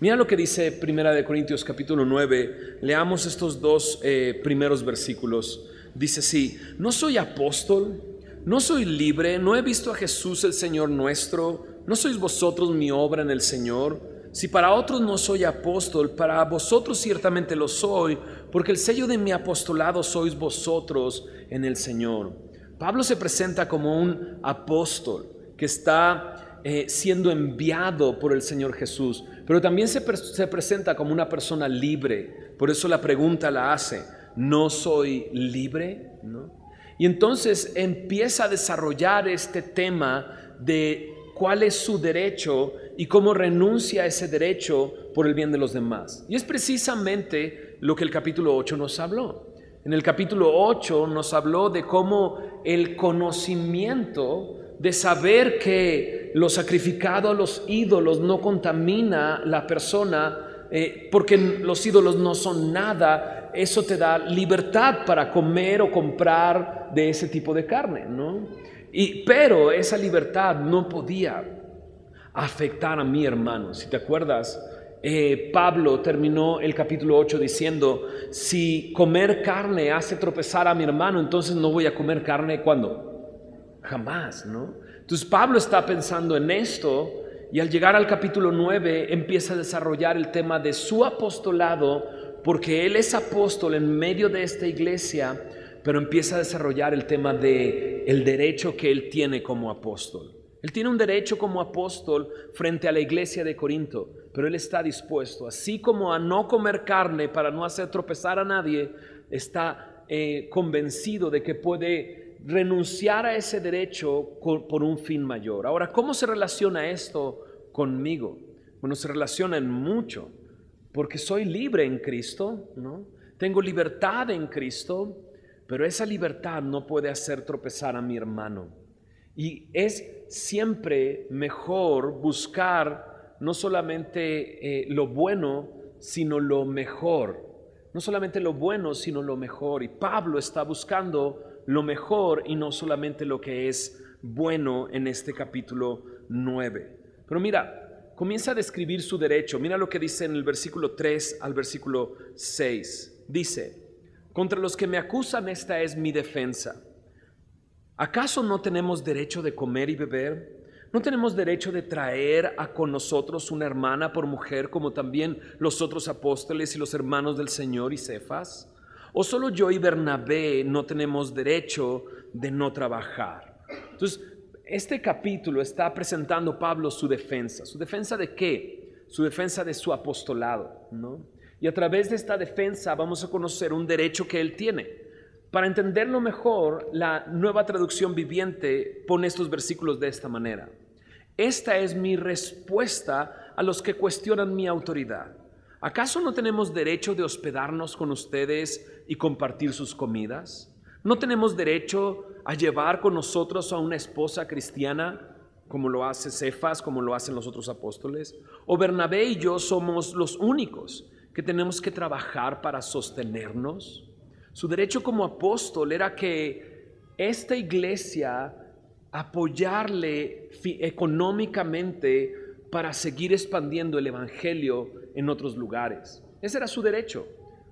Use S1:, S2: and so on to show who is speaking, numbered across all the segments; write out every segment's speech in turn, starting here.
S1: Mira lo que dice Primera de Corintios capítulo 9. Leamos estos dos primeros versículos. Dice así: no soy apóstol, no soy libre, no he visto a Jesús el Señor nuestro, no sois vosotros mi obra en el Señor. Si para otros no soy apóstol, para vosotros ciertamente lo soy, porque el sello de mi apostolado sois vosotros en el Señor. Pablo se presenta como un apóstol que está siendo enviado por el Señor Jesús, pero también se presenta como una persona libre. Por eso la pregunta la hace: ¿no soy libre? ¿No? Y entonces empieza a desarrollar este tema de cuál es su derecho y cómo renuncia a ese derecho por el bien de los demás. Y es precisamente lo que el capítulo 8 nos habló. En el capítulo 8 nos habló de cómo el conocimiento de saber que lo sacrificado a los ídolos no contamina la persona, porque los ídolos no son nada, eso te da libertad para comer o comprar de ese tipo de carne, ¿no? Pero esa libertad no podía afectar a mi hermano. Si te acuerdas, Pablo terminó el capítulo 8 diciendo: si comer carne hace tropezar a mi hermano, entonces no voy a comer carne. ¿Cuándo? Jamás, ¿no? Entonces Pablo está pensando en esto, y al llegar al capítulo 9 empieza a desarrollar el tema de su apostolado, porque él es apóstol en medio de esta iglesia, pero empieza a desarrollar el tema de el derecho que él tiene como apóstol. Él tiene un derecho como apóstol frente a la iglesia de Corinto, pero él está dispuesto, así como a no comer carne para no hacer tropezar a nadie, está convencido de que puede renunciar a ese derecho por un fin mayor. Ahora, ¿cómo se relaciona esto conmigo? Bueno, se relaciona en mucho, porque soy libre en Cristo, ¿no? Tengo libertad en Cristo, pero esa libertad no puede hacer tropezar a mi hermano. Y es siempre mejor buscar no solamente lo bueno, sino lo mejor. No solamente lo bueno, sino lo mejor. Y Pablo está buscando lo mejor y no solamente lo que es bueno en este capítulo 9. Pero mira, comienza a describir su derecho. Mira lo que dice en el versículo 3 al versículo 6. Dice: contra los que me acusan esta es mi defensa. ¿Acaso no tenemos derecho de comer y beber? ¿No tenemos derecho de traer con nosotros una hermana por mujer, como también los otros apóstoles y los hermanos del Señor y Cefas? ¿O solo yo y Bernabé no tenemos derecho de no trabajar? Entonces, este capítulo está presentando Pablo su defensa. ¿Su defensa de qué? Su defensa de su apostolado, ¿no? Y a través de esta defensa vamos a conocer un derecho que él tiene. Para entenderlo mejor, la Nueva Traducción Viviente pone estos versículos de esta manera: esta es mi respuesta a los que cuestionan mi autoridad. ¿Acaso no tenemos derecho de hospedarnos con ustedes y compartir sus comidas? ¿No tenemos derecho a llevar con nosotros a una esposa cristiana, como lo hace Cefas, como lo hacen los otros apóstoles? ¿O Bernabé y yo somos los únicos que tenemos que trabajar para sostenernos? Su derecho como apóstol era que esta iglesia apoyarle económicamente para seguir expandiendo el evangelio en otros lugares. Ese era su derecho.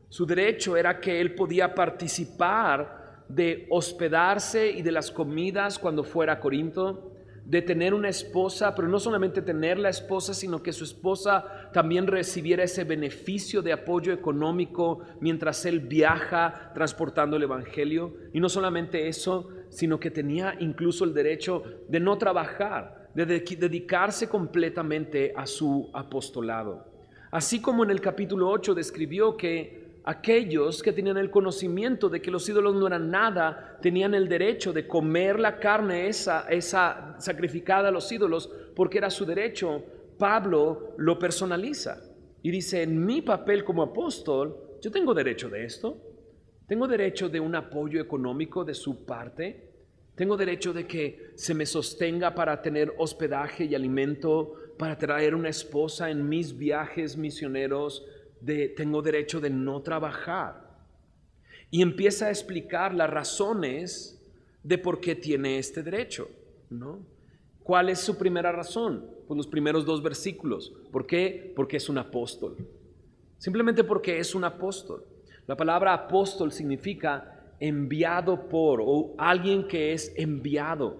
S1: Su derecho era que él podía participar de hospedarse y de las comidas cuando fuera a Corinto, de tener una esposa, pero no solamente tener la esposa, sino que su esposa también recibiera ese beneficio de apoyo económico mientras él viaja transportando el evangelio. Y no solamente eso, sino que tenía incluso el derecho de no trabajar, de dedicarse completamente a su apostolado. Así como en el capítulo 8 describió que aquellos que tenían el conocimiento de que los ídolos no eran nada, tenían el derecho de comer la carne esa sacrificada a los ídolos, porque era su derecho. Pablo lo personaliza y dice: en mi papel como apóstol, yo tengo derecho de esto. Tengo derecho de un apoyo económico de su parte. Tengo derecho de que se me sostenga para tener hospedaje y alimento, para traer una esposa en mis viajes misioneros. Tengo derecho de no trabajar. Y empieza a explicar las razones de por qué tiene este derecho, ¿no? ¿Cuál es su primera razón? Pues los primeros 2 versículos. ¿Por qué? Porque es un apóstol. Simplemente porque es un apóstol. La palabra apóstol significa enviado por, o alguien que es enviado.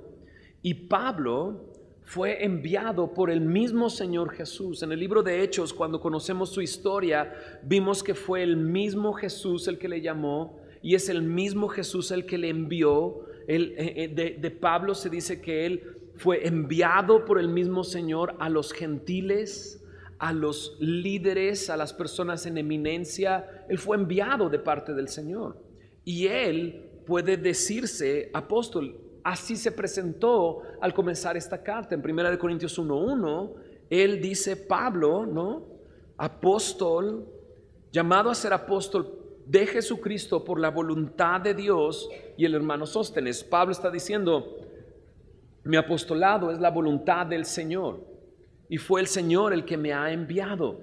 S1: Y Pablo fue enviado por el mismo Señor Jesús. En el libro de Hechos, cuando conocemos su historia, vimos que fue el mismo Jesús el que le llamó y es el mismo Jesús el que le envió. De Pablo se dice que él fue enviado por el mismo Señor a los gentiles, a los líderes, a las personas en eminencia. Él fue enviado de parte del Señor y él puede decirse apóstol. Así se presentó al comenzar esta carta. En 1 Corintios 1:1, él dice, Pablo, ¿no? Apóstol, llamado a ser apóstol de Jesucristo por la voluntad de Dios. Y el hermano Sóstenes, Pablo está diciendo, mi apostolado es la voluntad del Señor y fue el Señor el que me ha enviado.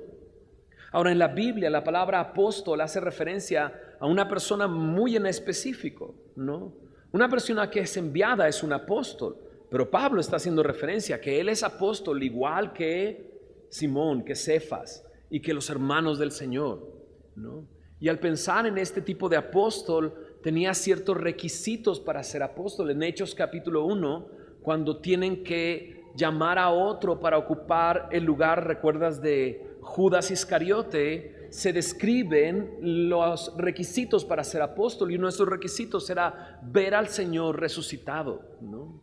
S1: Ahora, en la Biblia la palabra apóstol hace referencia a una persona muy en específico, ¿no? Una persona que es enviada es un apóstol, pero Pablo está haciendo referencia a que él es apóstol igual que Simón, que Cefas y que los hermanos del Señor, ¿no? Y al pensar en este tipo de apóstol, tenía ciertos requisitos para ser apóstol. En Hechos capítulo 1, cuando tienen que llamar a otro para ocupar el lugar, ¿recuerdas de Judas Iscariote? Se describen los requisitos para ser apóstol y uno de esos requisitos era ver al Señor resucitado, ¿no?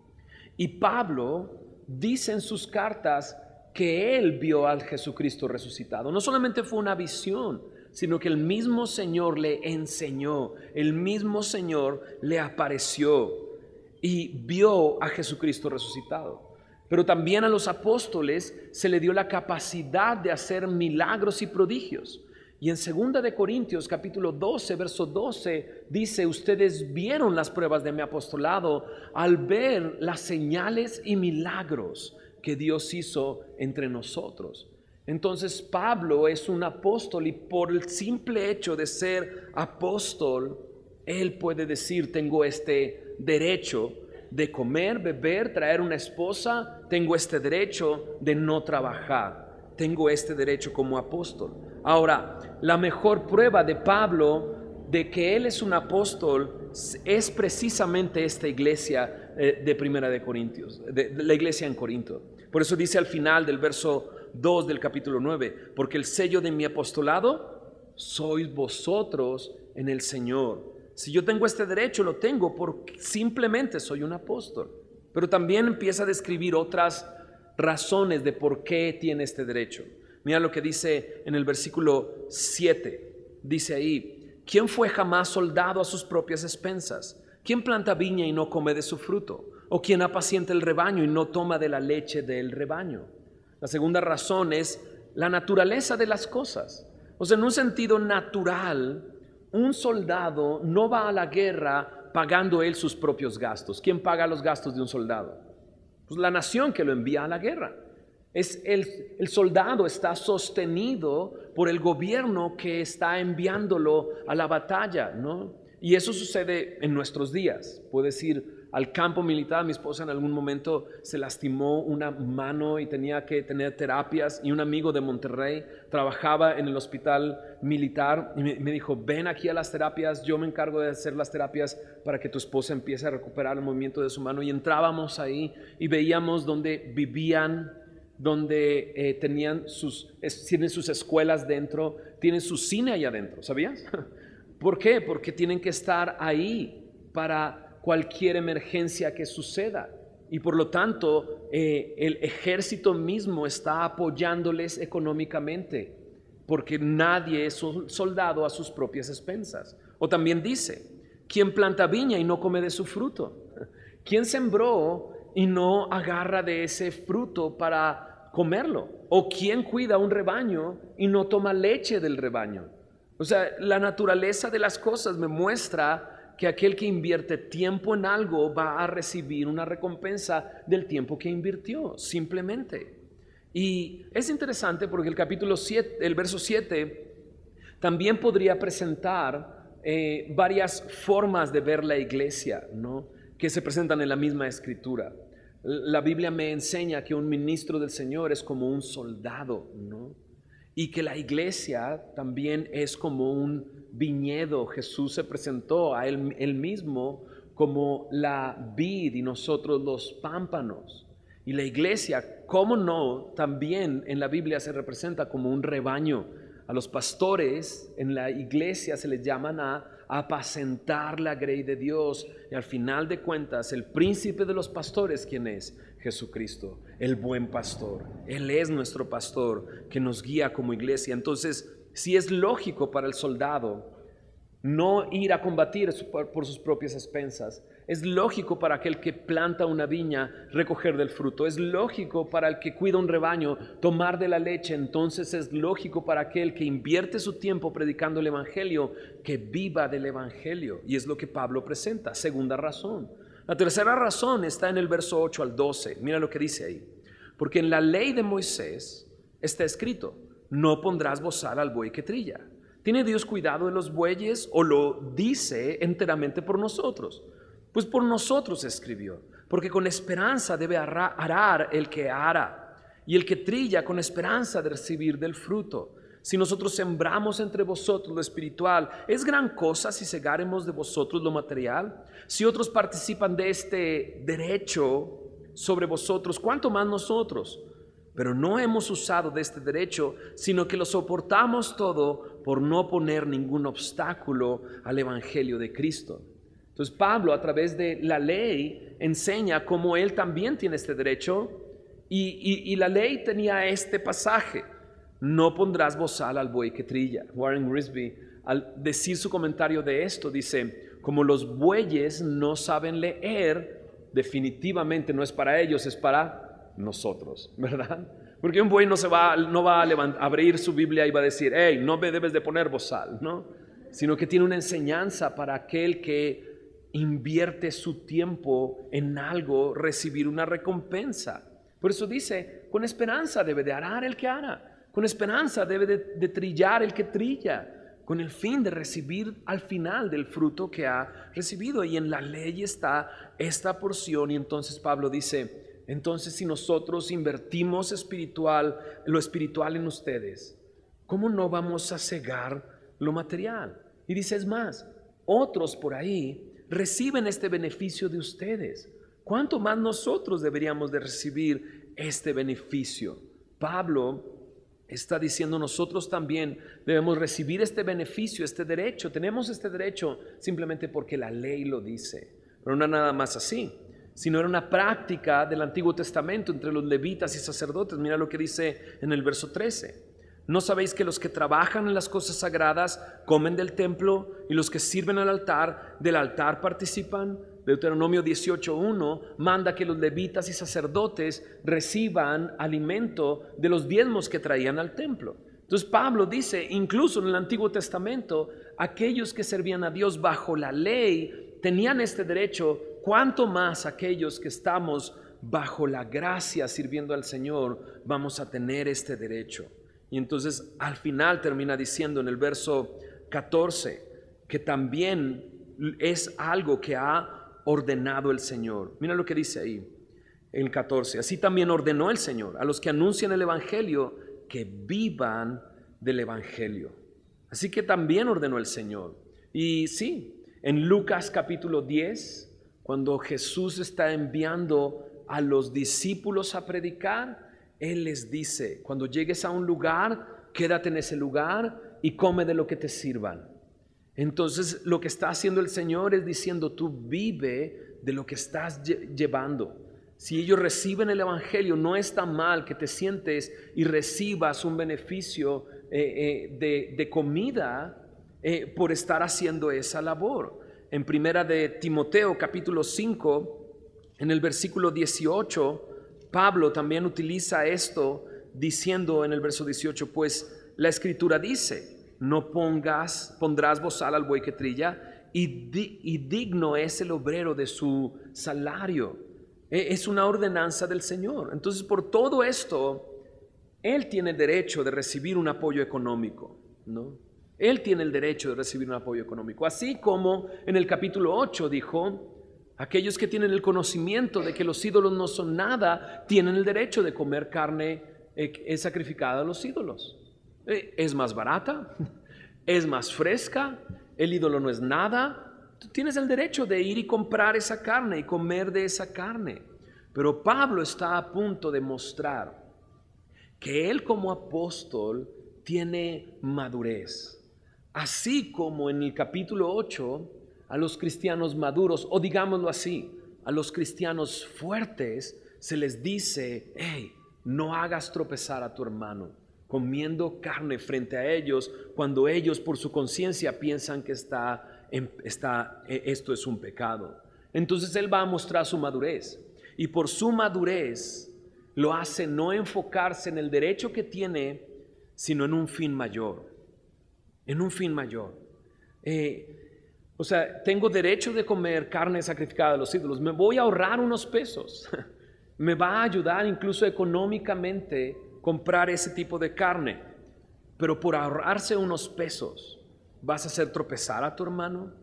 S1: Y Pablo dice en sus cartas que él vio al Jesucristo resucitado. No solamente fue una visión, sino que el mismo Señor le enseñó, el mismo Señor le apareció y vio a Jesucristo resucitado. Pero también a los apóstoles se le dio la capacidad de hacer milagros y prodigios. Y en 2 de Corintios capítulo 12, verso 12, dice, ustedes vieron las pruebas de mi apostolado al ver las señales y milagros que Dios hizo entre nosotros. Entonces Pablo es un apóstol y por el simple hecho de ser apóstol, él puede decir, tengo este derecho de comer, beber, traer una esposa, tengo este derecho de no trabajar, tengo este derecho como apóstol. Ahora, la mejor prueba de Pablo de que él es un apóstol es precisamente esta iglesia de 1 de Corintios, de la iglesia en Corinto. Por eso dice al final del verso 2 del capítulo 9, porque el sello de mi apostolado sois vosotros en el Señor. Si yo tengo este derecho, lo tengo porque simplemente soy un apóstol. Pero también empieza a describir otras razones de por qué tiene este derecho. Mira lo que dice en el versículo 7. Dice ahí, ¿quién fue jamás soldado a sus propias expensas? ¿Quién planta viña y no come de su fruto? ¿O quién apacienta el rebaño y no toma de la leche del rebaño? La segunda razón es la naturaleza de las cosas. O sea, en un sentido natural, un soldado no va a la guerra pagando él sus propios gastos. ¿Quién paga los gastos de un soldado? Pues la nación que lo envía a la guerra. El soldado está sostenido por el gobierno que está enviándolo a la batalla, ¿no? Y eso sucede en nuestros días. Puedes ir al campo militar. Mi esposa en algún momento se lastimó una mano y tenía que tener terapias, y un amigo de Monterrey trabajaba en el hospital militar y me dijo, ven aquí a las terapias, yo me encargo de hacer las terapias para que tu esposa empiece a recuperar el movimiento de su mano. Y entrábamos ahí y veíamos donde vivían, donde tienen sus escuelas dentro, tienen su cine allá adentro, ¿sabías? ¿Por qué? Porque tienen que estar ahí para cualquier emergencia que suceda. Y por lo tanto, el ejército mismo está apoyándoles económicamente, porque nadie es un soldado a sus propias expensas. O también dice, ¿quién planta viña y no come de su fruto? ¿Quién sembró y no agarra de ese fruto para comerlo? ¿O quién cuida un rebaño y no toma leche del rebaño? O sea, la naturaleza de las cosas me muestra que aquel que invierte tiempo en algo va a recibir una recompensa del tiempo que invirtió, simplemente. Y es interesante porque el capítulo 7, el verso 7, también podría presentar varias formas de ver la iglesia, ¿no?, que se presentan en la misma escritura. La Biblia me enseña que un ministro del Señor es como un soldado, ¿no? Y que la iglesia también es como un viñedo. Jesús se presentó a él mismo como la vid y nosotros los pámpanos. Y la iglesia, cómo no, también en la Biblia se representa como un rebaño. A los pastores en la iglesia se les llaman a apacentar la grey de Dios. Y al final de cuentas, el príncipe de los pastores, ¿quién es? Jesucristo, el buen pastor. Él es nuestro pastor que nos guía como iglesia. Entonces, si es lógico para el soldado no ir a combatir por sus propias expensas, es lógico para aquel que planta una viña recoger del fruto, es lógico para el que cuida un rebaño tomar de la leche, entonces es lógico para aquel que invierte su tiempo predicando el evangelio que viva del evangelio. Y es lo que Pablo presenta. Segunda razón. La tercera razón está en el verso 8 al 12. Mira lo que dice ahí. Porque en la ley de Moisés está escrito: no pondrás bozal al buey que trilla. ¿Tiene Dios cuidado de los bueyes o lo dice enteramente por nosotros? Pues por nosotros escribió, porque con esperanza debe arar el que ara, y el que trilla con esperanza de recibir del fruto. Si nosotros sembramos entre vosotros lo espiritual, ¿es gran cosa si segáremos de vosotros lo material? Si otros participan de este derecho sobre vosotros, ¿cuánto más nosotros? Pero no hemos usado de este derecho, sino que lo soportamos todo por no poner ningún obstáculo al evangelio de Cristo. Entonces Pablo, a través de la ley, enseña cómo él también tiene este derecho, y la ley tenía este pasaje: no pondrás bozal al buey que trilla. Warren Wiersbe, al decir su comentario de esto, dice: como los bueyes no saben leer, definitivamente no es para ellos, es para nosotros, ¿verdad? Porque un buey no va a abrir su Biblia y va a decir: hey, no me debes de poner bozal, ¿no? Sino que tiene una enseñanza para aquel que invierte su tiempo en algo, recibir una recompensa. Por eso dice: con esperanza debe de arar el que ara, con esperanza debe de trillar el que trilla, con el fin de recibir al final del fruto que ha recibido. Y en la ley está esta porción. Y entonces Pablo dice: entonces, si nosotros invertimos lo espiritual en ustedes, ¿cómo no vamos a cegar lo material? Y dice: es más, otros por ahí reciben este beneficio de ustedes. ¿Cuánto más nosotros deberíamos de recibir este beneficio? Pablo está diciendo: nosotros también debemos recibir este beneficio, este derecho. Tenemos este derecho simplemente porque la ley lo dice. Pero no nada más así, sino era una práctica del Antiguo Testamento entre los levitas y sacerdotes. Mira lo que dice en el verso 13: ¿no sabéis que los que trabajan en las cosas sagradas comen del templo, y los que sirven al altar, del altar participan? Deuteronomio 18:1 manda que los levitas y sacerdotes reciban alimento de los diezmos que traían al templo. Entonces Pablo dice: incluso en el Antiguo Testamento, aquellos que servían a Dios bajo la ley tenían este derecho. ¿Cuánto más aquellos que estamos bajo la gracia sirviendo al Señor vamos a tener este derecho? Y entonces al final termina diciendo en el verso 14 que también es algo que ha ordenado el Señor. Mira lo que dice ahí en 14: así también ordenó el Señor a los que anuncian el evangelio que vivan del evangelio. Así que también ordenó el Señor. Y sí, en Lucas capítulo 10, cuando Jesús está enviando a los discípulos a predicar, Él les dice: cuando llegues a un lugar, quédate en ese lugar y come de lo que te sirvan. Entonces lo que está haciendo el Señor es diciendo: tú vive de lo que estás llevando. Si ellos reciben el evangelio, no está mal que te sientes y recibas un beneficio de comida por estar haciendo esa labor. En primera de Timoteo capítulo 5, en el versículo 18, Pablo también utiliza esto diciendo en el verso 18: pues la escritura dice: no pondrás bozal al buey que trilla, y digno es el obrero de su salario. Es una ordenanza del Señor. Entonces, por todo esto, Él tiene el derecho de recibir un apoyo económico, ¿no? Él tiene el derecho de recibir un apoyo económico. Así como en el capítulo 8 dijo: Aquellos que tienen el conocimiento de que los ídolos no son nada, tienen el derecho de comer carne sacrificada a los ídolos. Es más barata, es más fresca, el ídolo no es nada. Tú tienes el derecho de ir y comprar esa carne y comer de esa carne. Pero Pablo está a punto de mostrar que él como apóstol tiene madurez. Así como en el capítulo 8 a los cristianos maduros, o digámoslo así, a los cristianos fuertes se les dice: hey, no hagas tropezar a tu hermano comiendo carne frente a ellos, cuando ellos por su conciencia piensan que esto es un pecado. Entonces él va a mostrar su madurez, y por su madurez lo hace no enfocarse en el derecho que tiene, sino en un fin mayor, en un fin mayor. O sea, tengo derecho de comer carne sacrificada a los ídolos, me voy a ahorrar unos pesos, me va a ayudar incluso económicamente comprar ese tipo de carne, pero por ahorrarse unos pesos, ¿vas a hacer tropezar a tu hermano?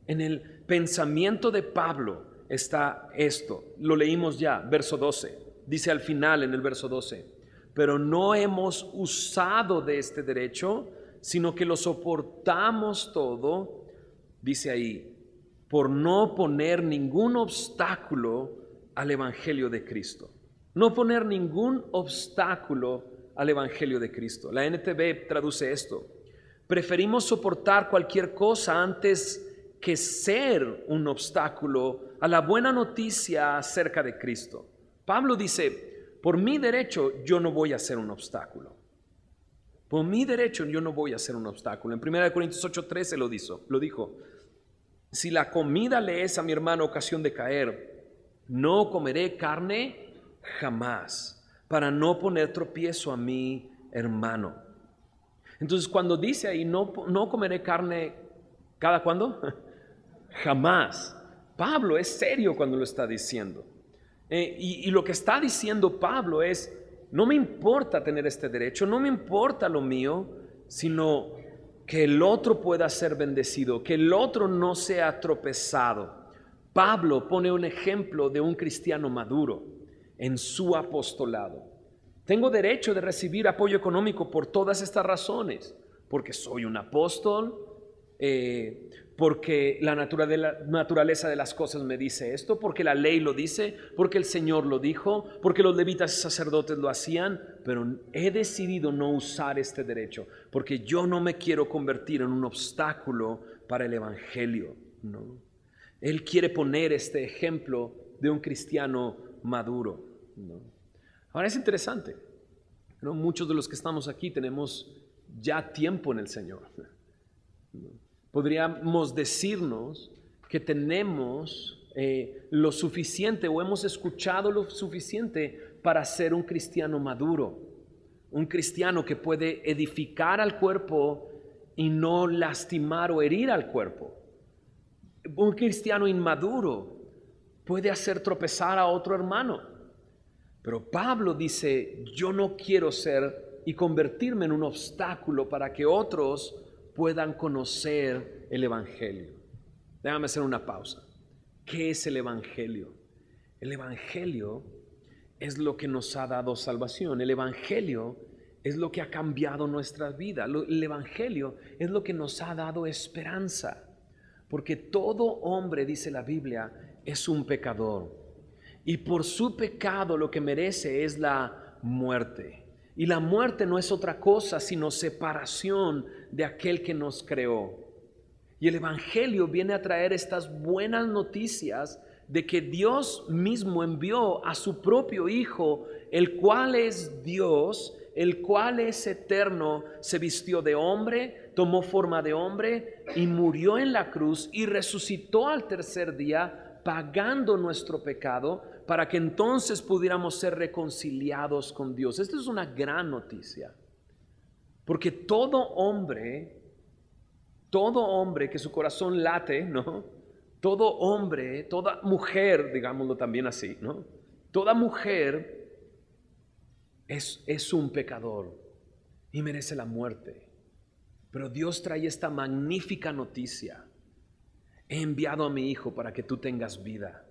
S1: En el pensamiento de Pablo está esto, lo leímos ya, verso 12, dice al final en el verso 12: pero no hemos usado de este derecho, sino que lo soportamos todo, dice ahí, por no poner ningún obstáculo al evangelio de Cristo. No poner ningún obstáculo al evangelio de Cristo. La NTV traduce esto: preferimos soportar cualquier cosa antes que ser un obstáculo a la buena noticia acerca de Cristo. Pablo dice: por mi derecho yo no voy a ser un obstáculo. Por mi derecho yo no voy a ser un obstáculo. En 1 Corintios 8:13 lo dijo: si la comida le es a mi hermano ocasión de caer, no comeré carne jamás, para no poner tropiezo a mi hermano. Entonces cuando dice ahí no comeré carne, ¿cada cuándo? Jamás. Pablo es serio cuando lo está diciendo. Y lo que está diciendo Pablo es: no me importa tener este derecho, no me importa lo mío, sino que el otro pueda ser bendecido, que el otro no sea tropezado. Pablo pone un ejemplo de un cristiano maduro en su apostolado. Tengo derecho de recibir apoyo económico por todas estas razones, porque soy un apóstol, porque la naturaleza de las cosas me dice esto, porque la ley lo dice, porque el Señor lo dijo, porque los levitas y sacerdotes lo hacían, pero he decidido no usar este derecho, porque yo no me quiero convertir en un obstáculo para el evangelio, ¿no? Él quiere poner este ejemplo de un cristiano maduro, ¿no? Ahora es interesante, ¿no? Muchos de los que estamos aquí tenemos ya tiempo en el Señor, ¿no? Podríamos decirnos que tenemos lo suficiente, o hemos escuchado lo suficiente para ser un cristiano maduro, un cristiano que puede edificar al cuerpo y no lastimar o herir al cuerpo. Un cristiano inmaduro puede hacer tropezar a otro hermano. Pero Pablo dice: yo no quiero ser y convertirme en un obstáculo para que otros puedan conocer el evangelio. Déjame hacer una pausa. ¿Qué es el evangelio? El evangelio es lo que nos ha dado salvación. El evangelio es lo que ha cambiado nuestra vida. El evangelio es lo que nos ha dado esperanza. Porque todo hombre, dice la Biblia, es un pecador. Y por su pecado lo que merece es la muerte. Y la muerte no es otra cosa sino separación de aquel que nos creó. Y el evangelio viene a traer estas buenas noticias de que Dios mismo envió a su propio Hijo, el cual es Dios, el cual es eterno, se vistió de hombre, tomó forma de hombre y murió en la cruz y resucitó al tercer día, pagando nuestro pecado, para que entonces pudiéramos ser reconciliados con Dios. Esta es una gran noticia, porque todo hombre que su corazón late, ¿no? Todo hombre, toda mujer, digámoslo también así, ¿no? Toda mujer es un pecador y merece la muerte. Pero Dios trae esta magnífica noticia: he enviado a mi Hijo para que tú tengas vida.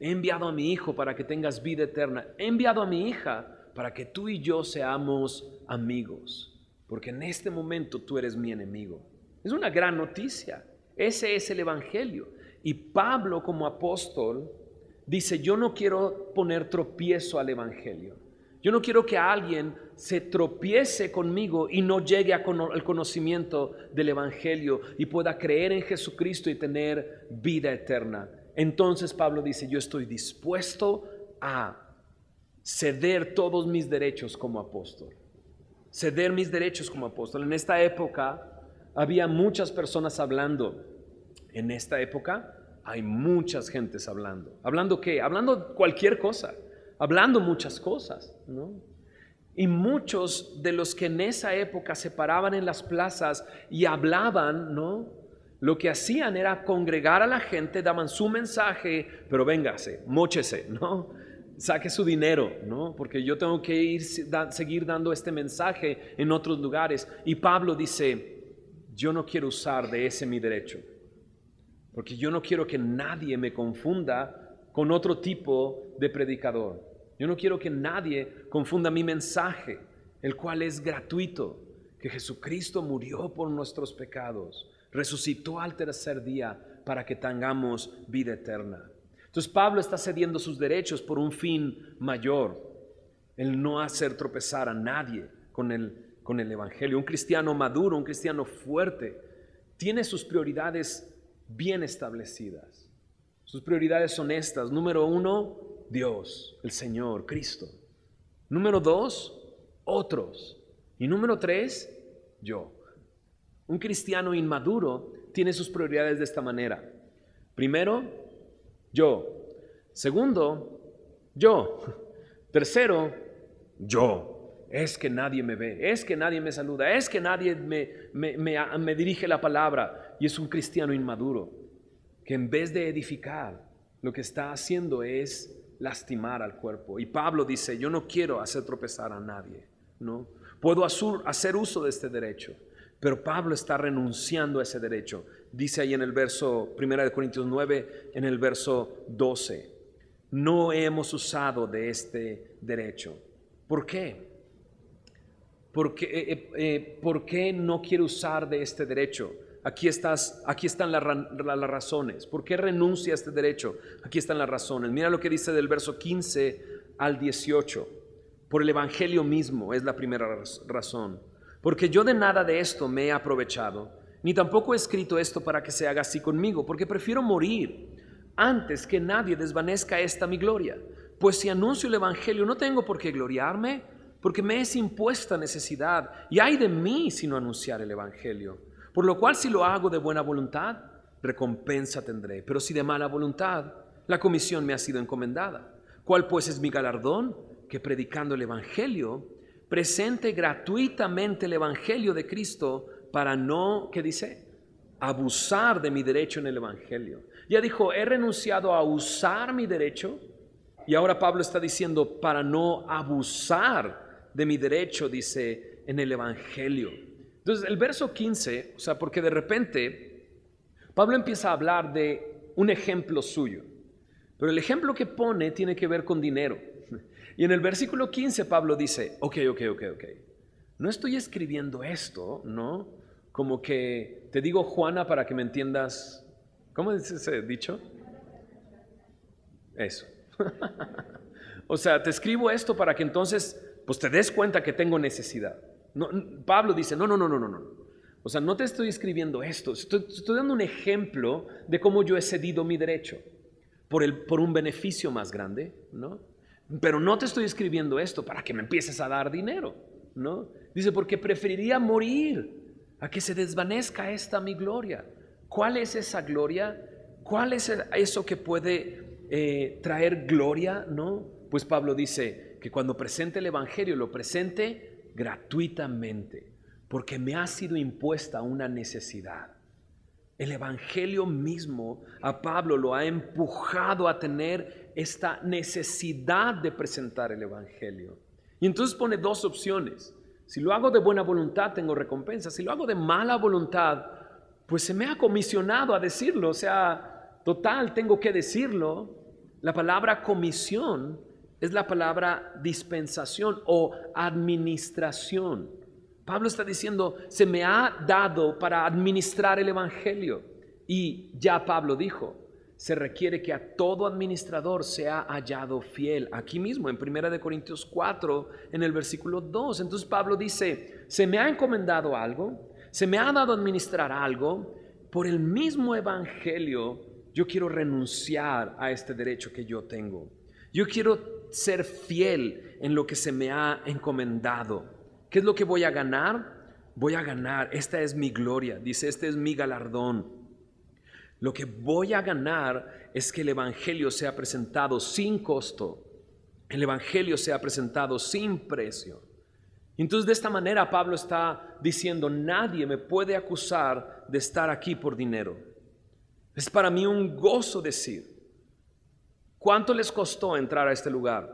S1: He enviado a mi hijo para que tengas vida eterna. He enviado a mi hija para que tú y yo seamos amigos. Porque en este momento tú eres mi enemigo. Es una gran noticia. Ese es el evangelio. Y Pablo, como apóstol, dice: yo no quiero poner tropiezo al evangelio. Yo no quiero que alguien se tropiece conmigo y no llegue al conocimiento del evangelio y pueda creer en Jesucristo y tener vida eterna. Entonces Pablo dice: yo estoy dispuesto a ceder todos mis derechos como apóstol. Ceder mis derechos como apóstol. En esta época había muchas personas hablando. En esta época hay muchas gentes hablando. ¿Hablando qué? Hablando cualquier cosa. Hablando muchas cosas, ¿no? Y muchos de los que en esa época se paraban en las plazas y hablaban, ¿no?, lo que hacían era congregar a la gente, daban su mensaje, pero véngase, móchese, ¿no? Saque su dinero, ¿no? Porque yo tengo que seguir dando este mensaje en otros lugares. Y Pablo dice: yo no quiero usar de ese mi derecho, porque yo no quiero que nadie me confunda con otro tipo de predicador. Yo no quiero que nadie confunda mi mensaje, el cual es gratuito, que Jesucristo murió por nuestros pecados, resucitó al tercer día para que tengamos vida eterna. Entonces Pablo está cediendo sus derechos por un fin mayor, el no hacer tropezar a nadie con el evangelio. Un cristiano maduro, un cristiano fuerte, tiene sus prioridades bien establecidas. Sus prioridades son estas: número 1, Dios, el Señor, Cristo. Número 2, otros. Y número 3, yo. Un cristiano inmaduro tiene sus prioridades de esta manera: primero, yo. Segundo, yo. Tercero, yo. Es que nadie me ve, es que nadie me saluda, es que nadie me dirige la palabra. Y es un cristiano inmaduro que en vez de edificar, lo que está haciendo es lastimar al cuerpo. Y Pablo dice: yo no quiero hacer tropezar a nadie, ¿no? Puedo hacer uso de este derecho, pero Pablo está renunciando a ese derecho. Dice ahí en el verso 1 Corintios 9, en el verso 12: no hemos usado de este derecho. ¿Por qué? ¿Por qué no quiere usar de este derecho? Aquí están las razones. ¿Por qué renuncia a este derecho? Aquí están las razones. Mira lo que dice del verso 15 al 18. Por el evangelio mismo es la primera razón. Porque yo de nada de esto me he aprovechado, ni tampoco he escrito esto para que se haga así conmigo, porque prefiero morir antes que nadie desvanezca esta mi gloria. Pues si anuncio el evangelio, no tengo por qué gloriarme, porque me es impuesta necesidad, y ay de mí si no anunciar el evangelio. Por lo cual, si lo hago de buena voluntad, recompensa tendré. Pero si de mala voluntad, la comisión me ha sido encomendada. ¿Cuál pues es mi galardón? Que predicando el evangelio, presente gratuitamente el evangelio de Cristo, para no, ¿qué dice?, abusar de mi derecho en el evangelio. Ya dijo: he renunciado a usar mi derecho. Y ahora Pablo está diciendo: para no abusar de mi derecho, dice, en el evangelio. Entonces el verso 15, o sea, porque de repente Pablo empieza a hablar de un ejemplo suyo, pero el ejemplo que pone tiene que ver con dinero. Y en el versículo 15 Pablo dice: ok, no estoy escribiendo esto, ¿no?, como que te digo Juana para que me entiendas. ¿Cómo dice ese dicho? Eso. O sea, te escribo esto para que entonces pues te des cuenta que tengo necesidad. No, Pablo dice: no. O sea, no te estoy escribiendo esto, estoy dando un ejemplo de cómo yo he cedido mi derecho por un beneficio más grande, ¿no? Pero no te estoy escribiendo esto para que me empieces a dar dinero, ¿no? Dice: porque preferiría morir a que se desvanezca esta mi gloria. ¿Cuál es esa gloria? ¿Cuál es eso que puede traer gloria, no? Pues Pablo dice que cuando presente el evangelio, lo presente gratuitamente, porque me ha sido impuesta una necesidad. El evangelio mismo a Pablo lo ha empujado a tener esta necesidad de presentar el evangelio. Y entonces pone dos opciones: si lo hago de buena voluntad, tengo recompensa; si lo hago de mala voluntad, pues se me ha comisionado a decirlo. O sea, total, tengo que decirlo. La palabra comisión es la palabra dispensación o administración. Pablo está diciendo, se me ha dado para administrar el evangelio. Y ya Pablo dijo, se requiere que a todo administrador sea hallado fiel. Aquí mismo en 1 Corintios 4, en el versículo 2. Entonces Pablo dice, se me ha encomendado algo, se me ha dado a administrar algo, por el mismo evangelio yo quiero renunciar a este derecho que yo tengo. Yo quiero ser fiel en lo que se me ha encomendado. ¿Qué es lo que voy a ganar? Voy a ganar, esta es mi gloria, dice, este es mi galardón. Lo que voy a ganar es que el evangelio sea presentado sin costo, el evangelio sea presentado sin precio. Entonces de esta manera Pablo está diciendo, nadie me puede acusar de estar aquí por dinero. Es para mí un gozo decir, ¿cuánto les costó entrar a este lugar?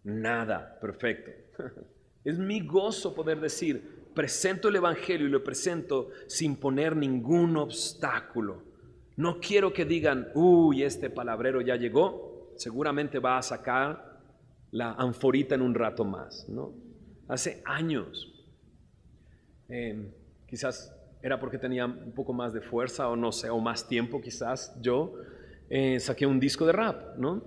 S1: Nada, perfecto. Es mi gozo poder decir, presento el evangelio y lo presento sin poner ningún obstáculo. No quiero que digan, uy, este palabrero ya llegó, seguramente va a sacar la anforita en un rato más, ¿no? Hace años, quizás era porque tenía un poco más de fuerza o no sé, o más tiempo quizás, yo saqué un disco de rap, ¿no?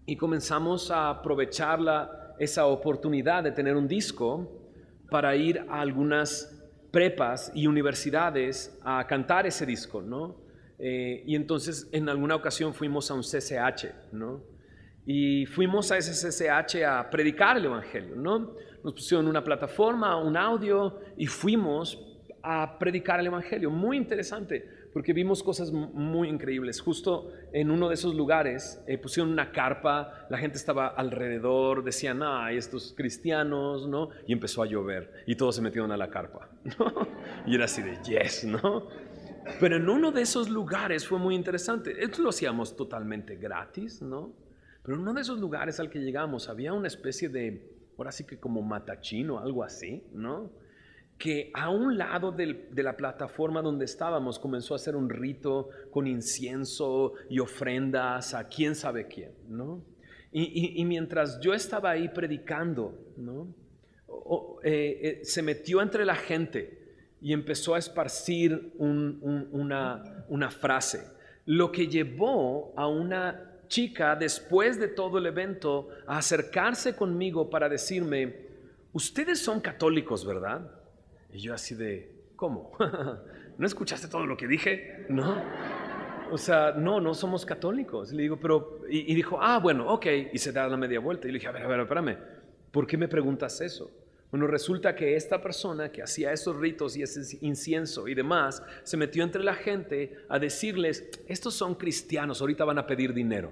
S1: Y comenzamos a aprovechar esa oportunidad de tener un disco para ir a algunas prepas y universidades a cantar ese disco, ¿no? Y entonces en alguna ocasión fuimos a un CCH, ¿no? Y fuimos a ese CCH a predicar el evangelio, ¿no? Nos pusieron una plataforma, un audio y fuimos a predicar el evangelio. Muy interesante porque vimos cosas muy increíbles. Justo en uno de esos lugares pusieron una carpa, la gente estaba alrededor, decían, ay, estos cristianos, ¿no? Y empezó a llover y todos se metieron a la carpa, ¿no? Y era así de yes, ¿no? Pero en uno de esos lugares fue muy interesante. Esto lo hacíamos totalmente gratis, ¿no? Pero en uno de esos lugares al que llegamos había una especie de, ahora sí que como matachín o algo así, ¿no? Que a un lado de la plataforma donde estábamos comenzó a hacer un rito con incienso y ofrendas a quién sabe quién, ¿no? Y mientras yo estaba ahí predicando, ¿no? Se metió entre la gente y empezó a esparcir una frase, lo que llevó a una chica después de todo el evento a acercarse conmigo para decirme, ustedes son católicos, ¿verdad? Y yo así de, ¿cómo? ¿No escuchaste todo lo que dije? No, o sea, no somos católicos. Y le digo, pero, y dijo, bueno, ok, y se da la media vuelta. Y le dije, a ver, espérame, ¿por qué me preguntas eso? Bueno, resulta que esta persona que hacía esos ritos y ese incienso y demás, se metió entre la gente a decirles, estos son cristianos, ahorita van a pedir dinero.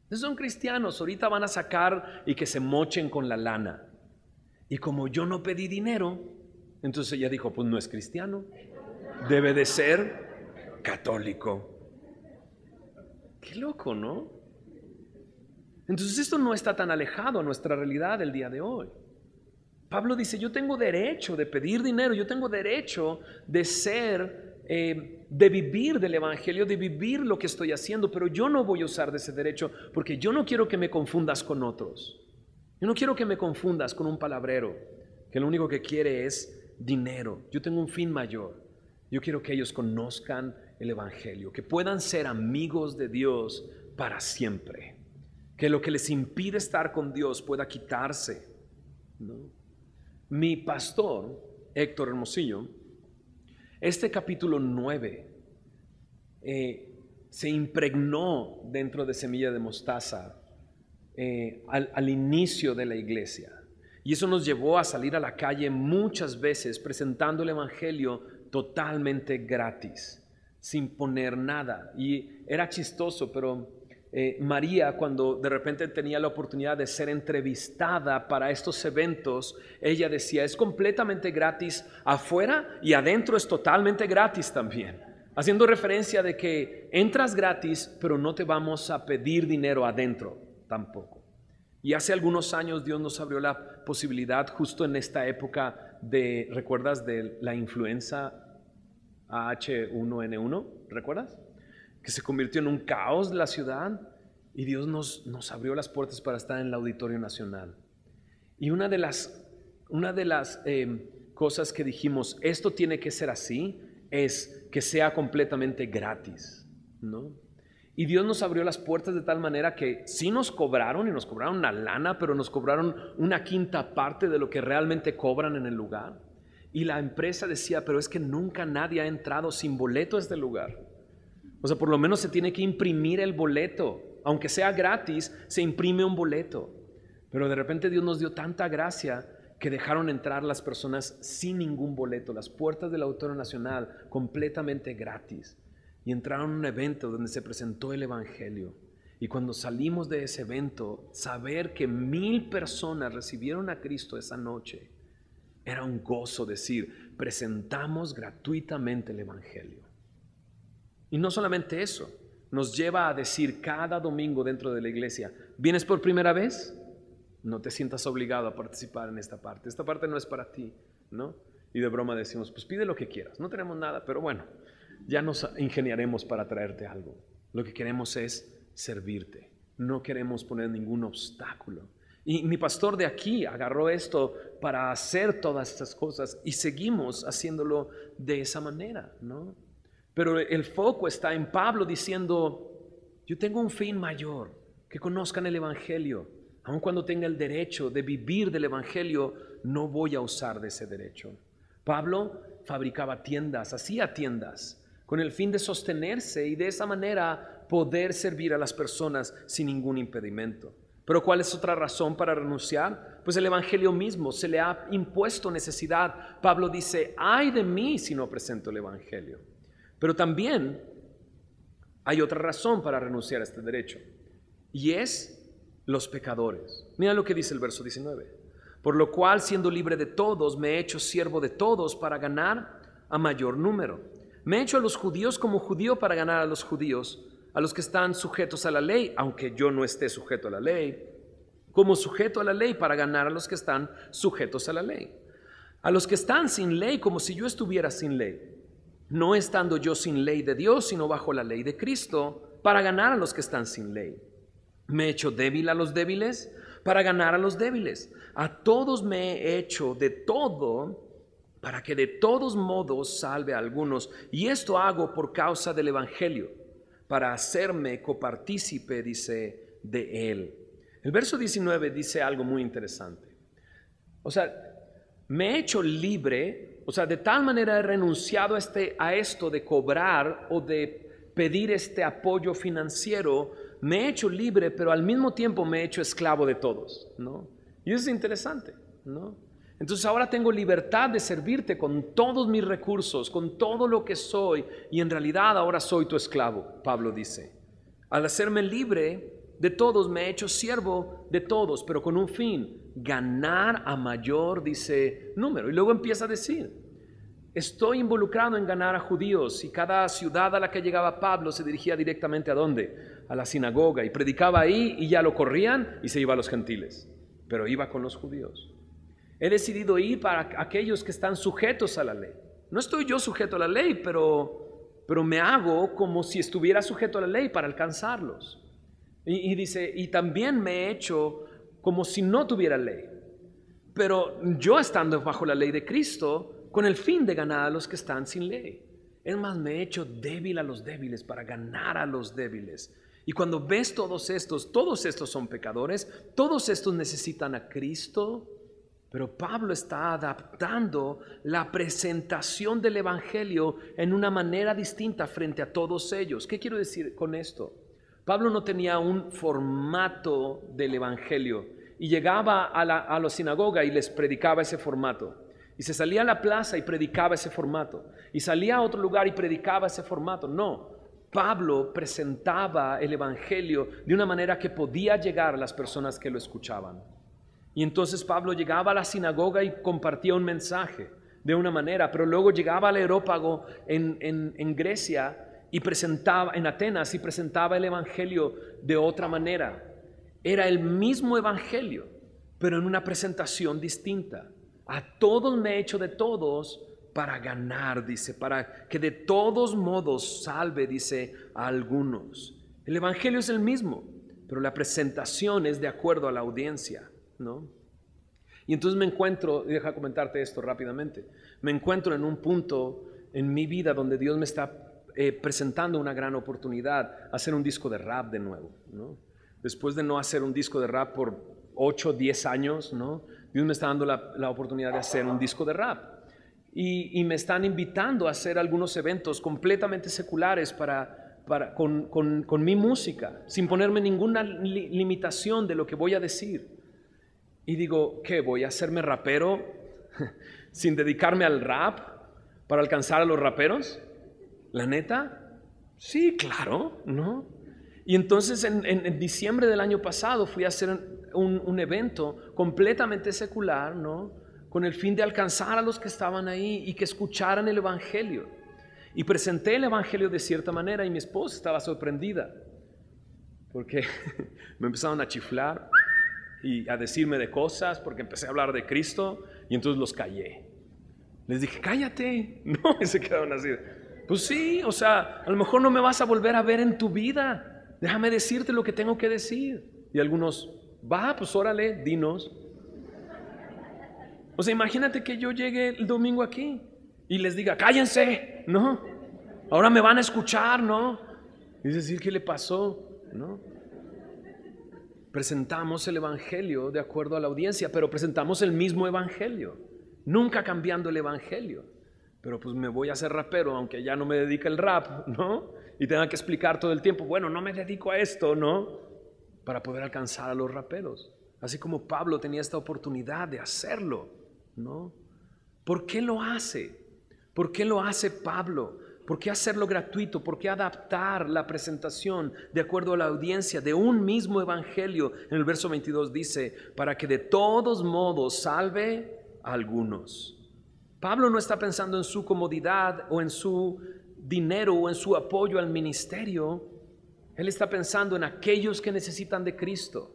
S1: Estos son cristianos, ahorita van a sacar y que se mochen con la lana. Y como yo no pedí dinero, entonces ella dijo, pues no es cristiano, debe de ser católico. Qué loco, ¿no? Entonces esto no está tan alejado a nuestra realidad el día de hoy. Pablo dice, yo tengo derecho de pedir dinero, yo tengo derecho de ser, de vivir del evangelio, de vivir lo que estoy haciendo, pero yo no voy a usar de ese derecho porque yo no quiero que me confundas con otros. Yo no quiero que me confundas con un palabrero que lo único que quiere es dinero. Yo tengo un fin mayor. Yo quiero que ellos conozcan el evangelio, que puedan ser amigos de Dios para siempre, que lo que les impide estar con Dios pueda quitarse, ¿no? Mi pastor, Héctor Hermosillo, este capítulo 9 se impregnó dentro de Semilla de Mostaza al inicio de la iglesia. Y eso nos llevó a salir a la calle muchas veces presentando el evangelio totalmente gratis, sin poner nada. Y era chistoso, pero María, cuando de repente tenía la oportunidad de ser entrevistada para estos eventos, ella decía, es completamente gratis afuera y adentro es totalmente gratis también, haciendo referencia de que entras gratis, pero no te vamos a pedir dinero adentro tampoco. Y hace algunos años Dios nos abrió la posibilidad, justo en esta época de, ¿recuerdas de la influenza H1N1? ¿Recuerdas? que se convirtió en un caos la ciudad, y Dios nos abrió las puertas para estar en el Auditorio Nacional. Y una de las cosas que dijimos, esto tiene que ser así, es que sea completamente gratis, ¿no? Y Dios nos abrió las puertas de tal manera que sí nos cobraron, y nos cobraron una lana, pero nos cobraron una quinta parte de lo que realmente cobran en el lugar. Y la empresa decía, pero es que nunca nadie ha entrado sin boleto a este lugar. O sea, por lo menos se tiene que imprimir el boleto. Aunque sea gratis, se imprime un boleto. Pero de repente Dios nos dio tanta gracia que dejaron entrar las personas sin ningún boleto, las puertas del Auditorio Nacional completamente gratis. Y entraron a un evento donde se presentó el Evangelio. Y cuando salimos de ese evento, saber que 1,000 personas recibieron a Cristo esa noche, era un gozo decir, presentamos gratuitamente el Evangelio. Y no solamente eso, nos lleva a decir cada domingo dentro de la iglesia, ¿vienes por primera vez? No te sientas obligado a participar en esta parte no es para ti, ¿no? Y de broma decimos, pues pide lo que quieras, no tenemos nada, pero bueno, ya nos ingeniaremos para traerte algo. Lo que queremos es servirte, no queremos poner ningún obstáculo. Y mi pastor de aquí agarró esto para hacer todas estas cosas y seguimos haciéndolo de esa manera, ¿no? Pero el foco está en Pablo diciendo, yo tengo un fin mayor, que conozcan el Evangelio. Aun cuando tenga el derecho de vivir del Evangelio, no voy a usar de ese derecho. Pablo fabricaba tiendas, hacía tiendas, con el fin de sostenerse y de esa manera poder servir a las personas sin ningún impedimento. Pero ¿cuál es otra razón para renunciar? Pues el Evangelio mismo, se le ha impuesto necesidad. Pablo dice, ay de mí si no presento el Evangelio. Pero también hay otra razón para renunciar a este derecho, y es los pecadores. Mira lo que dice el verso 19. Por lo cual, siendo libre de todos, me he hecho siervo de todos para ganar a mayor número. Me he hecho a los judíos como judío para ganar a los judíos, a los que están sujetos a la ley, aunque yo no esté sujeto a la ley, como sujeto a la ley para ganar a los que están sujetos a la ley. A los que están sin ley, como si yo estuviera sin ley, no estando yo sin ley de Dios, sino bajo la ley de Cristo, para ganar a los que están sin ley. Me he hecho débil a los débiles, para ganar a los débiles. A todos me he hecho de todo, para que de todos modos salve a algunos. Y esto hago por causa del Evangelio, para hacerme copartícipe, dice, de él. El verso 19 dice algo muy interesante. O sea, me he hecho libre. O sea, de tal manera he renunciado a esto de cobrar o de pedir este apoyo financiero. Me he hecho libre, pero al mismo tiempo me he hecho esclavo de todos, ¿no? Y eso es interesante, ¿no? Entonces ahora tengo libertad de servirte con todos mis recursos, con todo lo que soy, y en realidad ahora soy tu esclavo, Pablo dice. Al hacerme libre de todos, me he hecho siervo de todos, pero con un fin, ganar a mayor, dice, número. Y luego empieza a decir, estoy involucrado en ganar a judíos, y cada ciudad a la que llegaba Pablo se dirigía directamente ¿a dónde? A la sinagoga, y predicaba ahí y ya lo corrían y se iba a los gentiles, pero iba con los judíos. He decidido ir para aquellos que están sujetos a la ley. No estoy yo sujeto a la ley, pero me hago como si estuviera sujeto a la ley para alcanzarlos. Y dice, y también me he hecho como si no tuviera ley, pero yo estando bajo la ley de Cristo, con el fin de ganar a los que están sin ley. Es más, me he hecho débil a los débiles para ganar a los débiles. Y cuando ves todos estos son pecadores, todos estos necesitan a Cristo, pero Pablo está adaptando la presentación del Evangelio en una manera distinta frente a todos ellos. ¿Qué quiero decir con esto? Pablo no tenía un formato del Evangelio y llegaba a la sinagoga y les predicaba ese formato. Y se salía a la plaza y predicaba ese formato. Y salía a otro lugar y predicaba ese formato. No, Pablo presentaba el Evangelio de una manera que podía llegar a las personas que lo escuchaban. Y entonces Pablo llegaba a la sinagoga y compartía un mensaje de una manera, pero luego llegaba al Areópago en Grecia y presentaba, en Atenas, y presentaba el Evangelio de otra manera. Era el mismo Evangelio, pero en una presentación distinta. A todos me he hecho de todos para ganar, dice, para que de todos modos salve, dice, a algunos. El evangelio es el mismo, pero la presentación es de acuerdo a la audiencia, ¿no? Y entonces me encuentro, y deja comentarte esto rápidamente, me encuentro en un punto en mi vida donde Dios me está presentando una gran oportunidad, hacer un disco de rap de nuevo, ¿no? Después de no hacer un disco de rap por 8, 10 años, ¿no? Dios me está dando la oportunidad de hacer un disco de rap. Y me están invitando a hacer algunos eventos completamente seculares con mi música, sin ponerme ninguna limitación de lo que voy a decir. Y digo, ¿qué? ¿Voy a hacerme rapero sin dedicarme al rap para alcanzar a los raperos? ¿La neta? Sí, claro, ¿no? Y entonces en diciembre del año pasado fui a hacer un evento completamente secular, ¿no? Con el fin de alcanzar a los que estaban ahí y que escucharan el evangelio. Y presenté el evangelio de cierta manera y mi esposa estaba sorprendida porque me empezaron a chiflar y a decirme de cosas porque empecé a hablar de Cristo y entonces los callé. Les dije, cállate, no, y se quedaron así. Pues sí, o sea, a lo mejor no me vas a volver a ver en tu vida, déjame decirte lo que tengo que decir. Y algunos, va, pues órale, dinos. O sea, imagínate que yo llegue el domingo aquí y les diga, cállense, ¿no? Ahora me van a escuchar, ¿no? Es decir, ¿qué le pasó? ¿No? Presentamos el evangelio de acuerdo a la audiencia, pero presentamos el mismo evangelio, nunca cambiando el evangelio. Pero pues me voy a hacer rapero, aunque ya no me dedique al rap, ¿no? Y tenga que explicar todo el tiempo, bueno, no me dedico a esto, ¿no? Para poder alcanzar a los raperos. Así como Pablo tenía esta oportunidad de hacerlo, ¿no? ¿Por qué lo hace? ¿Por qué lo hace Pablo? ¿Por qué hacerlo gratuito? ¿Por qué adaptar la presentación de acuerdo a la audiencia de un mismo evangelio? En el verso 22 dice, para que de todos modos salve a algunos. Pablo no está pensando en su comodidad o en su dinero o en su apoyo al ministerio. Él está pensando en aquellos que necesitan de Cristo.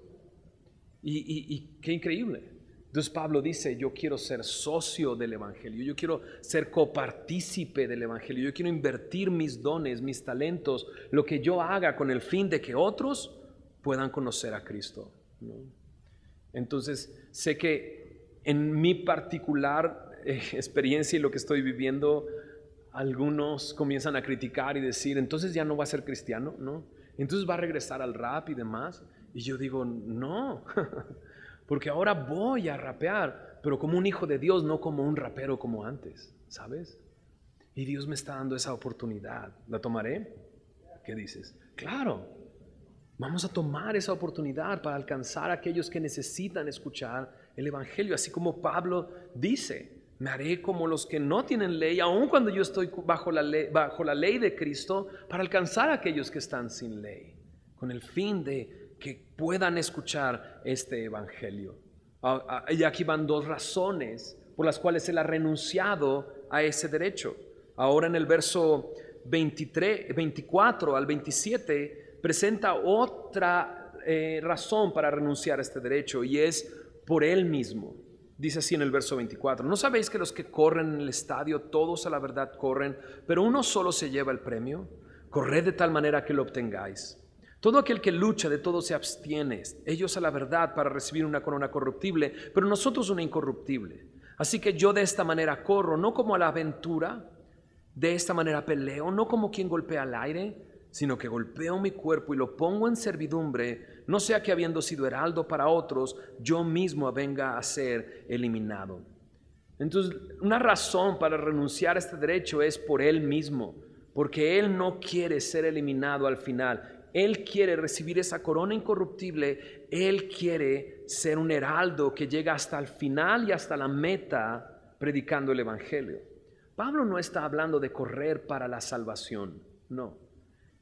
S1: Y qué increíble. Entonces Pablo dice, yo quiero ser socio del evangelio, yo quiero ser copartícipe del evangelio, yo quiero invertir mis dones, mis talentos, lo que yo haga con el fin de que otros puedan conocer a Cristo, ¿no? Entonces sé que en mi particular experiencia y lo que estoy viviendo, algunos comienzan a criticar y decir, entonces ya no va a ser cristiano, ¿no? Entonces va a regresar al rap y demás. Y yo digo, no, porque ahora voy a rapear, pero como un hijo de Dios, no como un rapero como antes, ¿sabes? Y Dios me está dando esa oportunidad. ¿La tomaré? ¿Qué dices? Claro, vamos a tomar esa oportunidad para alcanzar a aquellos que necesitan escuchar el evangelio, así como Pablo dice, me haré como los que no tienen ley, aun cuando yo estoy bajo la ley de Cristo, para alcanzar a aquellos que están sin ley, con el fin de que puedan escuchar este evangelio. Y aquí van dos razones por las cuales él ha renunciado a ese derecho. Ahora en el verso 24 al 27 presenta otra razón para renunciar a este derecho, y es por él mismo. Dice así en el verso 24, ¿no sabéis que los que corren en el estadio, todos a la verdad corren, pero uno solo se lleva el premio? Corred de tal manera que lo obtengáis. Todo aquel que lucha, de todo se abstiene, ellos a la verdad para recibir una corona corruptible, pero nosotros una incorruptible. Así que yo de esta manera corro, no como a la aventura, de esta manera peleo, no como quien golpea al aire, sino que golpeo mi cuerpo y lo pongo en servidumbre, no sea que habiendo sido heraldo para otros, yo mismo venga a ser eliminado. Entonces, una razón para renunciar a este derecho es por él mismo, porque él no quiere ser eliminado al final. Él quiere recibir esa corona incorruptible, él quiere ser un heraldo que llega hasta el final y hasta la meta predicando el evangelio. Pablo no está hablando de correr para la salvación, no.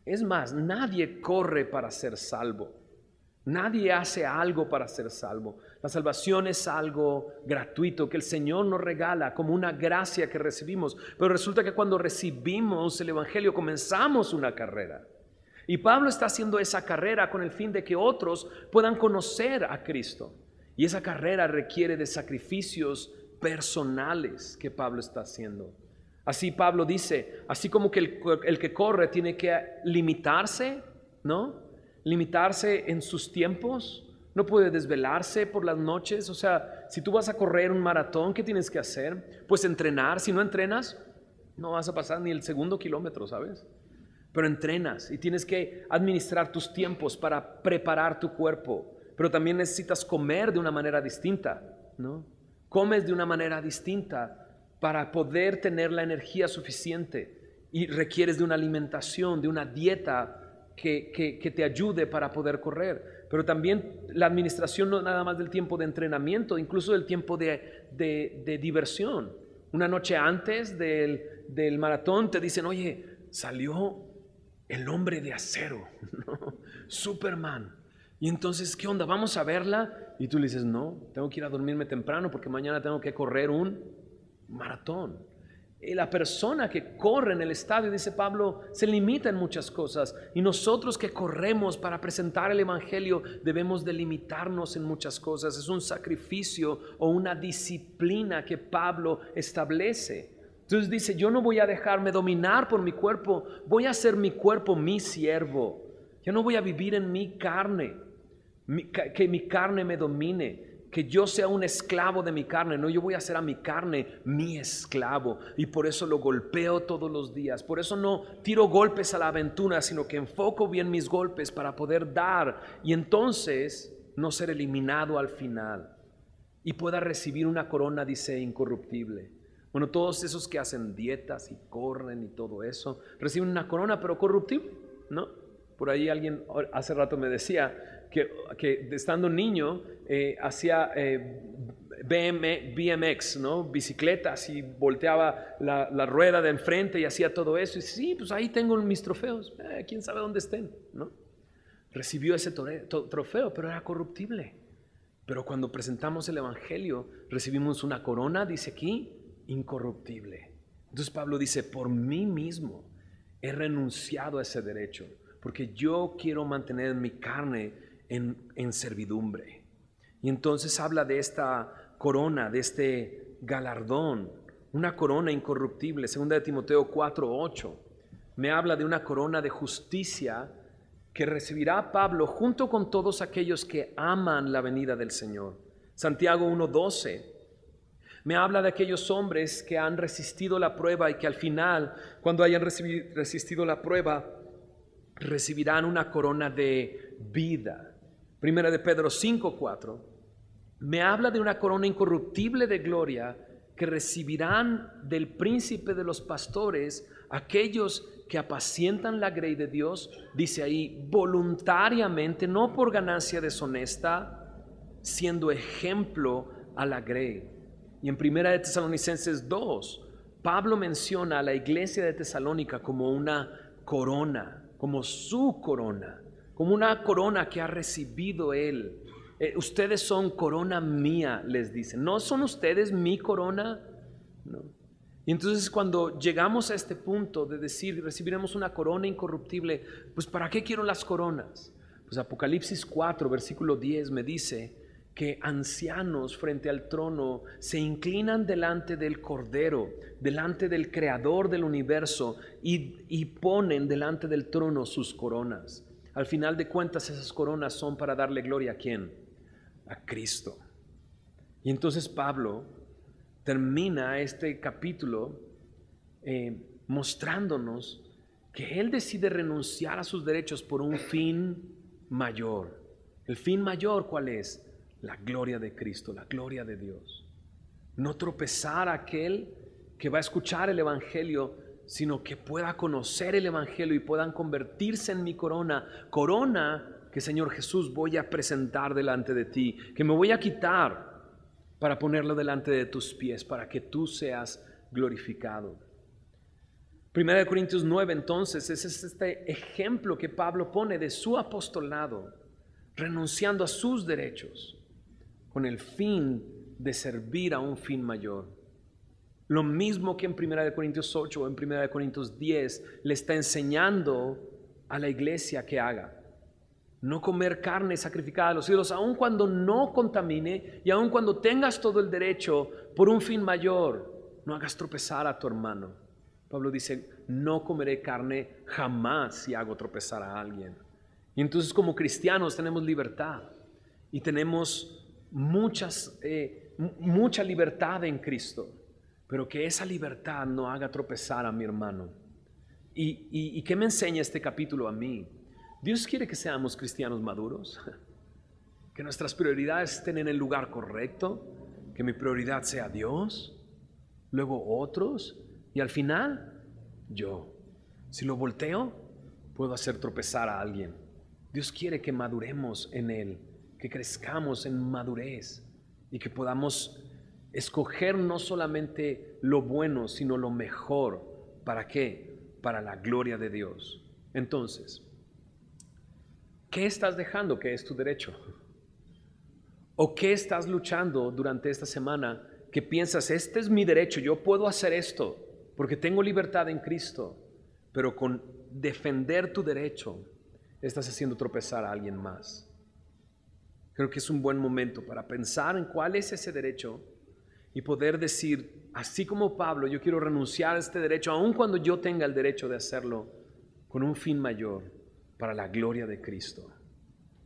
S1: Es más, nadie corre para ser salvo. Nadie hace algo para ser salvo. La salvación es algo gratuito que el Señor nos regala como una gracia que recibimos. Pero resulta que cuando recibimos el evangelio comenzamos una carrera. Y Pablo está haciendo esa carrera con el fin de que otros puedan conocer a Cristo. Y esa carrera requiere de sacrificios personales que Pablo está haciendo. Así Pablo dice, así como que el que corre tiene que limitarse, ¿no? Limitarse en sus tiempos, no puede desvelarse por las noches. O sea, si tú vas a correr un maratón, ¿qué tienes que hacer? Pues entrenar. Si no entrenas, no vas a pasar ni el segundo kilómetro, ¿sabes? Pero entrenas y tienes que administrar tus tiempos para preparar tu cuerpo. Pero también necesitas comer de una manera distinta, ¿no? Comes de una manera distinta para poder tener la energía suficiente y requieres de una alimentación, de una dieta que te ayude para poder correr. Pero también la administración no nada más del tiempo de entrenamiento, incluso del tiempo de diversión. Una noche antes del maratón te dicen, oye, salió el hombre de acero, ¿no? Superman. Y entonces, ¿qué onda? ¿Vamos a verla? Y tú le dices, no, tengo que ir a dormirme temprano porque mañana tengo que correr un maratón. Y la persona que corre en el estadio, dice Pablo, se limita en muchas cosas. Y nosotros que corremos para presentar el evangelio debemos delimitarnos en muchas cosas. Es un sacrificio o una disciplina que Pablo establece. Entonces dice, yo no voy a dejarme dominar por mi cuerpo, voy a hacer mi cuerpo mi siervo. Yo no voy a vivir en mi carne, que mi carne me domine, que yo sea un esclavo de mi carne. No, yo voy a hacer a mi carne mi esclavo y por eso lo golpeo todos los días. Por eso no tiro golpes a la aventura, sino que enfoco bien mis golpes para poder dar y entonces no ser eliminado al final y pueda recibir una corona, dice, incorruptible. Bueno, todos esos que hacen dietas y corren y todo eso reciben una corona, pero corruptible, ¿no? Por ahí alguien hace rato me decía que estando niño hacía BMX, ¿no? Bicicletas y volteaba la rueda de enfrente y hacía todo eso. Y sí, pues ahí tengo mis trofeos. ¿Quién sabe dónde estén, ¿no? Recibió ese trofeo, pero era corruptible. Pero cuando presentamos el evangelio, recibimos una corona, dice aquí, incorruptible. Entonces Pablo dice, por mí mismo he renunciado a ese derecho, porque yo quiero mantener mi carne en servidumbre. Y entonces habla de esta corona, de este galardón, una corona incorruptible. Segunda de Timoteo 4:8 me habla de una corona de justicia que recibirá Pablo junto con todos aquellos que aman la venida del Señor. Santiago 1:12 me habla de aquellos hombres que han resistido la prueba y que al final, cuando hayan resistido la prueba, recibirán una corona de vida. Primera de Pedro 5:4 me habla de una corona incorruptible de gloria que recibirán del príncipe de los pastores aquellos que apacientan la grey de Dios, dice ahí, voluntariamente, no por ganancia deshonesta, siendo ejemplo a la grey. Y en Primera de Tesalonicenses 2, Pablo menciona a la iglesia de Tesalónica como una corona, como su corona, como una corona que ha recibido él. Ustedes son corona mía, les dice. ¿No son ustedes mi corona? No. Y entonces cuando llegamos a este punto de decir recibiremos una corona incorruptible, pues ¿para qué quiero las coronas? Pues Apocalipsis 4, versículo 10 me dice que ancianos frente al trono se inclinan delante del Cordero, delante del Creador del universo y ponen delante del trono sus coronas. Al final de cuentas esas coronas son para darle gloria ¿a quién? A Cristo. Y entonces Pablo termina este capítulo mostrándonos que él decide renunciar a sus derechos por un fin mayor. ¿El fin mayor cuál es? La gloria de Cristo, la gloria de Dios. No tropezar a aquel que va a escuchar el evangelio, sino que pueda conocer el evangelio y puedan convertirse en mi corona. Corona que, Señor Jesús, voy a presentar delante de ti, que me voy a quitar para ponerlo delante de tus pies, para que tú seas glorificado. Primera de Corintios 9, entonces, ese es este ejemplo que Pablo pone de su apostolado, renunciando a sus derechos, con el fin de servir a un fin mayor. Lo mismo que en 1 Corintios 8 o en 1 Corintios 10 le está enseñando a la iglesia que haga. No comer carne sacrificada a los ídolos, aun cuando no contamine y aun cuando tengas todo el derecho por un fin mayor, no hagas tropezar a tu hermano. Pablo dice, no comeré carne jamás si hago tropezar a alguien. Y entonces como cristianos tenemos libertad y tenemos mucha libertad en Cristo, pero que esa libertad no haga tropezar a mi hermano. ¿Y qué me enseña este capítulo a mí? Dios quiere que seamos cristianos maduros, que nuestras prioridades estén en el lugar correcto, que mi prioridad sea Dios, luego otros y al final yo. Si lo volteo, puedo hacer tropezar a alguien. Dios quiere que maduremos en Él, que crezcamos en madurez y que podamos escoger no solamente lo bueno, sino lo mejor. ¿Para qué? Para la gloria de Dios. Entonces, ¿qué estás dejando que es tu derecho? ¿O qué estás luchando durante esta semana que piensas, este es mi derecho, yo puedo hacer esto porque tengo libertad en Cristo, pero con defender tu derecho estás haciendo tropezar a alguien más? Creo que es un buen momento para pensar en cuál es ese derecho y poder decir, así como Pablo, yo quiero renunciar a este derecho, aun cuando yo tenga el derecho de hacerlo, con un fin mayor, para la gloria de Cristo.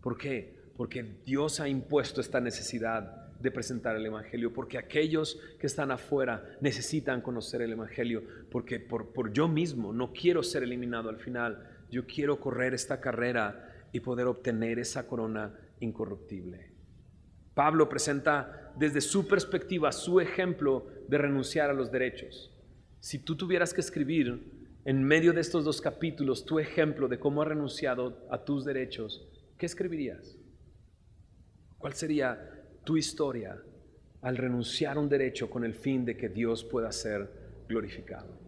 S1: ¿Por qué? Porque Dios ha impuesto esta necesidad de presentar el Evangelio, porque aquellos que están afuera necesitan conocer el Evangelio, porque por yo mismo no quiero ser eliminado al final, yo quiero correr esta carrera y poder obtener esa corona incorruptible. Pablo presenta desde su perspectiva su ejemplo de renunciar a los derechos. Si tú tuvieras que escribir en medio de estos dos capítulos tu ejemplo de cómo has renunciado a tus derechos, ¿qué escribirías? ¿Cuál sería tu historia al renunciar a un derecho con el fin de que Dios pueda ser glorificado?